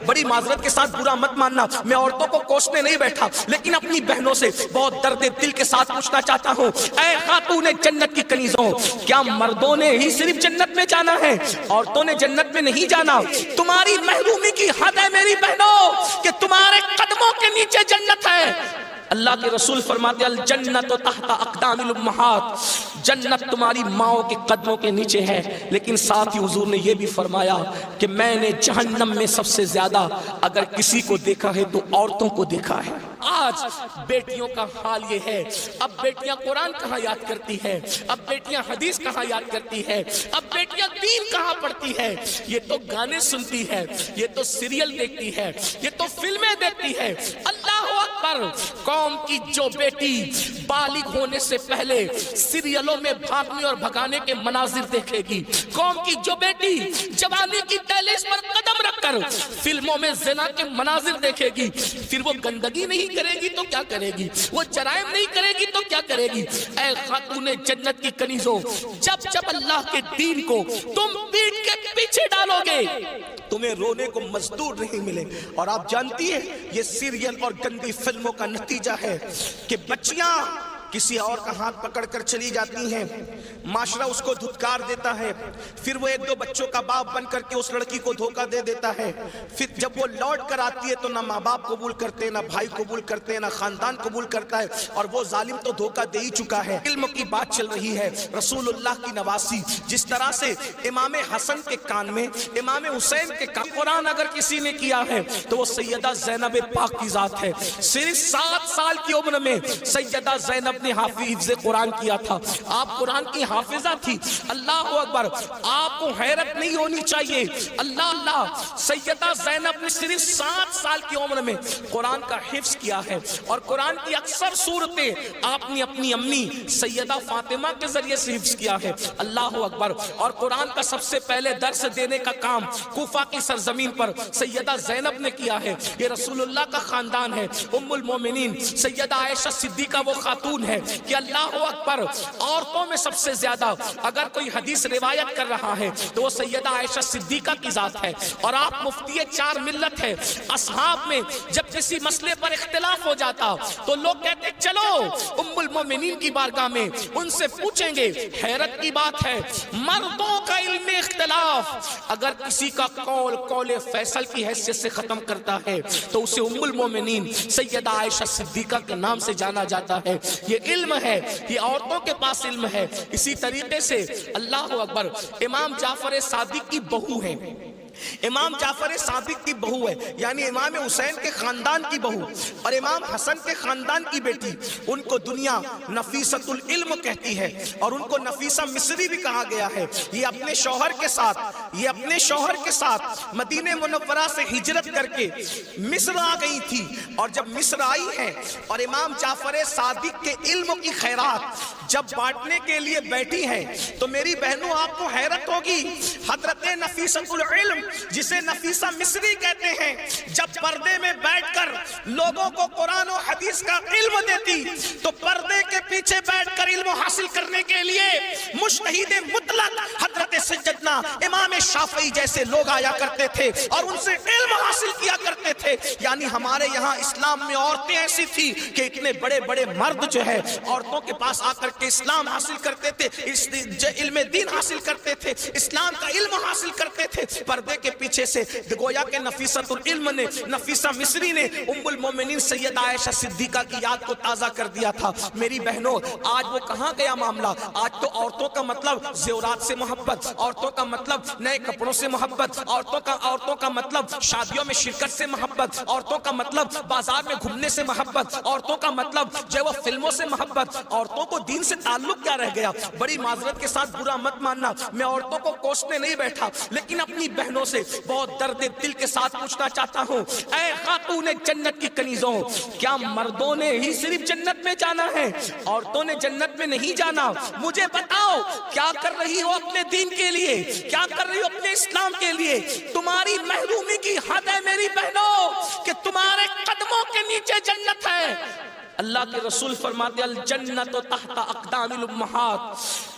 بڑی معذرت کے ساتھ برا مت ماننا، میں عورتوں کو کوسنے نہیں بیٹھا، لیکن اپنی بہنوں سے بہت درد دل کے ساتھ پوچھنا چاہتا ہوں، اے خاتون جنت کی کنیزوں، کیا مردوں نے ہی صرف جنت میں جانا ہے؟ عورتوں نے جنت میں نہیں جانا؟ تمہاری محرومی کی حد ہے میری بہنوں کہ تمہارے قدموں کے نیچے جنت ہے۔ اللہ کے رسول فرماتے الجنت تحت اقدام الامہات، جنت تمہاری ماؤں کے قدموں کے نیچے ہے، لیکن ساتھ ہی حضور نے یہ بھی فرمایا کہ میں نے جہنم میں سب سے زیادہ اگر کسی کو دیکھا ہے تو عورتوں کو دیکھا ہے۔ آج بیٹیوں کا حال یہ ہے، اب بیٹیاں قرآن کہاں یاد کرتی ہے، اب بیٹیاں حدیث کہاں یاد کرتی ہے، اب بیٹیاں دین کہاں پڑھتی ہے؟ یہ تو گانے سنتی ہے، یہ تو سیریل دیکھتی ہے، یہ تو فلمیں دیکھتی ہے۔ اللہ اکبر! قوم کی جو بیٹی بالغ ہونے سے پہلے سیریلوں میں بھاگنے اور بھگانے کے مناظر دیکھے گی، قوم کی جو بیٹی جوانی کی دہلیز پر قدم رکھ کر فلموں میں زنا کے مناظر دیکھے گی، پھر وہ گندگی نہیں کرے گی تو کیا کرے گی؟ وہ جرائم نہیں کرے گی تو کیا کرے گی؟ اے خاتون جنت کی کنیزوں، جب اللہ کے دین کو تم پیٹ کے پیچھے ڈالو گے تمہیں رونے کو مزدور نہیں ملے۔ اور آپ جانتی ہیں یہ سیریل اور گندی فلموں کا نتیجہ ہے کہ بچیاں کسی اور کا ہاتھ پکڑ کر چلی جاتی ہیں، معاشرہ اس کو دھتکار دیتا ہے، پھر وہ ایک دو بچوں کا باپ بن کر کے اس لڑکی کو دھوکہ دے دیتا ہے، پھر جب وہ لوٹ کر آتی ہے تو نہ ماں باپ قبول کرتے، نہ بھائی قبول کرتے، نہ خاندان قبول کرتا ہے، اور وہ ظالم تو دھوکہ دے ہی چکا ہے۔ علم کی بات چل رہی ہے، رسول اللہ کی نواسی، جس طرح سے امام حسن کے کان میں، امام حسین کے کان قرآن اگر کسی نے کیا ہے تو وہ سیدہ زینب پاک کی ذات ہے۔ صرف 7 سال کی عمر میں سیدہ زینب نے حافظ قرآن کیا تھا، آپ قرآن کی حافظہ تھی۔ اللہ اکبر! آپ کو حیرت نہیں ہونی چاہیے، اللہ سیدہ زینب نے صرف 7 سال کی عمر میں قرآن کا حفظ کیا ہے، اور قرآن کی اکثر صورتیں آپ نے اپنی امی سیدہ فاطمہ کے ذریعے سے حفظ کیا ہے۔ اللہ اکبر! اور قرآن کا سب سے پہلے درس دینے کا کام کوفہ کی سرزمین پر سیدہ زینب نے کیا ہے۔ یہ رسول اللہ کا خاندان ہے۔ ام المومنین سیدہ عائشہ صدیقہ وہ خاتون ہے کہ اللہ اکبر، عورتوں میں سب سے زیادہ اگر کوئی حدیث روایت کر رہا ہے تو وہ سیدہ عائشہ صدیقہ کی ذات ہے، اور آپ مفتی 4 ملت ہے۔ اصحاب میں جب کسی مسئلے پر اختلاف ہو جاتا تو لوگ کہتے چلو ام المومنین کی بارگاہ میں ان سے پوچھیں گے۔ حیرت کی بات ہے، مردوں کا علم اختلاف اگر کسی کا قول فیصل کی حیثیت سے ختم کرتا ہے تو اسے ام المومنین سیدہ عائشہ صدیقہ کے نام سے جانا جاتا ہے۔ یہ علم ہے، یہ عورتوں کے پاس علم ہے۔ اسی طریقے سے اللہ اکبر، امام جعفر صادق کی بہو ہے، امام جعفر صادق کی بہو ہے، یعنی امام حسین کے خاندان کی بہو اور امام حسن کے خاندان کی بیٹی، ان کو دنیا نفیسۃ العلم کہتی ہے، اور ان کو نفیسہ مصری بھی کہا گیا ہے۔ یہ اپنے شوہر کے ساتھ مدینہ منورہ سے ہجرت کر کے مصر آ گئی تھی، اور جب مصر آئی ہے اور امام جعفر صادق کے علم کی خیرات جب بانٹنے کے لیے بیٹھی ہیں تو میری بہنوں آپ کو حیرت ہوگی، حضرت نفیسۃ العلم جسے نفیسہ مصری کہتے ہیں، جب پردے میں بیٹھ کر لوگوں کو قرآن و حدیث کا علم دیتی تو پردے کے پیچھے بیٹھ کر علم حاصل کرنے کے لیے مجتہد مطلق حضرت سیدنا امام شافعی جیسے لوگ آیا کرتے تھے اور ان سے علم حاصل کیا کرتے تھے۔ یعنی ہمارے یہاں اسلام میں عورتیں ایسی تھی کہ اتنے بڑے بڑے مرد جو ہے عورتوں کے پاس آ کر کے اسلام حاصل کرتے تھے، علم دین حاصل کرتے تھے، اسلام کا علم حاصل کرتے تھے۔ پردے کے پیچھے سے گویا کہ نفیسۃ العلم نے، نفیسہ مصری نے ام المومنین سیدہ عائشہ صدیقہ کی یاد کو تازہ کر دیا تھا۔ میری بہنوں آج وہ کہاں گیا معاملہ؟ آج تو عورتوں کا مطلب زیورات سے محبت، عورتوں کا مطلب نئے کپڑوں سے محبت، عورتوں کا مطلب شادیوں میں شرکت سے محبت، عورتوں کا مطلب بازار میں گھومنے سے محبت، عورتوں کا مطلب جو وہ فلموں سے محبت۔ عورتوں کو دین سے تعلق کیا رہ گیا؟ بڑی معذرت کے ساتھ برا مت ماننا، میں عورتوں کو کوسنے نہیں بیٹھا، لیکن اپنی بہنوں سے بہت درد دل کے ساتھ پوچھنا چاہتا ہوں، اے خاتون جنت کی کنیزوں، کیا مردوں نے ہی صرف جنت میں جانا ہے؟ عورتوں نے جنت میں نہیں جانا؟ مجھے بتاؤ کیا کر رہی ہو اپنے دین کے لیے، کیا کر رہی ہو اپنے اسلام کے لیے؟ تمہاری محرومی کی حد ہے میری بہنوں کہ تمہارے قدموں کے نیچے جنت ہے۔ اللہ کے رسول فرماتے الجنت تحت اقدام الامہات،